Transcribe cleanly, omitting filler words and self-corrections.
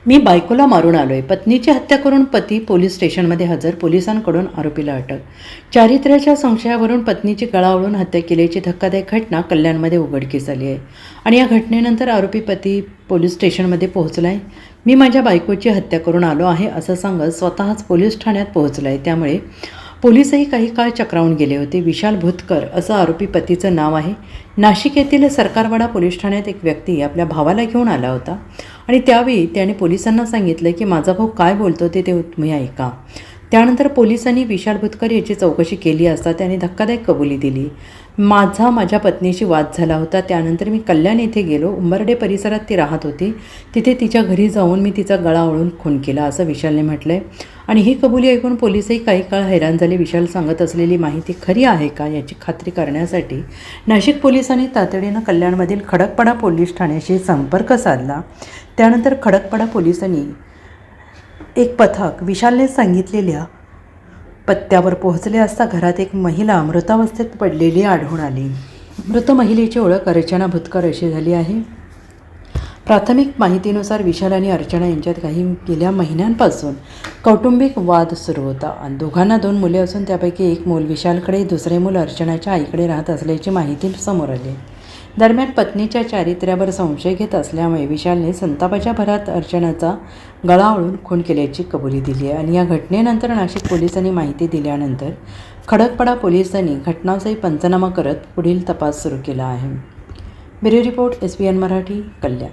मी बायकोला मारून आलोय. पत्नीची हत्या करून पती पोलीस स्टेशनमध्ये हजर. पोलिसांकडून आरोपीला अटक. चारित्र्याच्या संशयावरून पत्नीची गळावळून हत्या केल्याची धक्कादायक घटना कल्याणमध्ये उघडकीस आली आहे. आणि या घटनेनंतर आरोपी पती पोलीस स्टेशनमध्ये पोहोचला आहे. मी माझ्या बायकोची हत्या करून आलो आहे असं सांगत स्वतःच पोलीस ठाण्यात पोहोचला आहे. त्यामुळे पोलीसही काही काळ चक्रावून गेले होते. विशाल भुतकर असं आरोपी पतीचं नाव आहे. नाशिक येथील सरकारवाडा पोलीस ठाण्यात एक व्यक्ती आपल्या भावाला घेऊन आला होता आणि त्यावेळी त्याने पोलिसांना सांगितलं की माझा भाऊ काय बोलतो ते तुम्ही ऐका. त्यानंतर पोलिसांनी विशाल भुतकर याची चौकशी केली असता त्याने धक्कादायक कबुली दिली. माझ्या पत्नीशी वाद झाला होता. त्यानंतर मी कल्याण येथे गेलो. उंबर्डे परिसरात ती राहत होती. तिथे तिच्या घरी जाऊन मी तिचा गळा ओळून खून केला असं विशालने म्हटलं आहे. आणि ही कबुली ऐकून पोलिसही काही काळ हैराण झाले. विशाल सांगत असलेली माहिती खरी आहे का याची खात्री करण्यासाठी नाशिक पोलिसांनी तातडीनं कल्याणमधील खडकपाडा पोलीस ठाण्याशी संपर्क साधला. त्यानंतर खडकपाडा पोलिसांनी एक पथक विशालने सांगितलेल्या पत्त्यावर पोहोचले असता घरात एक महिला मृतावस्थेत पडलेली आढळून आली. मृत महिलेची ओळख अर्चना भुतकर अशी झाली आहे. प्राथमिक माहितीनुसार विशाल आणि अर्चना यांच्यात काही गेल्या महिन्यांपासून कौटुंबिक वाद सुरू होता आणि दोघांना 2 मुले असून त्यापैकी एक मूल विशालकडे, दुसरे मूल अर्चनाच्या आईकडे राहत असल्याची माहिती समोर आली. दरम्यान पत्नीच्या चारित्र्यावर संशय घेत असल्यामुळे विशालने संतापाच्या भरात अर्चनाचा गळा ओळून खून केल्याची कबुली दिली आहे. आणि या घटनेनंतर नाशिक पोलिसांनी माहिती दिल्यानंतर खडकपाडा पोलिसांनी घटनास्थळी पंचनामा करत पुढील तपास सुरू केला आहे. ब्युरो रिपोर्ट SBN मराठी, कल्याण.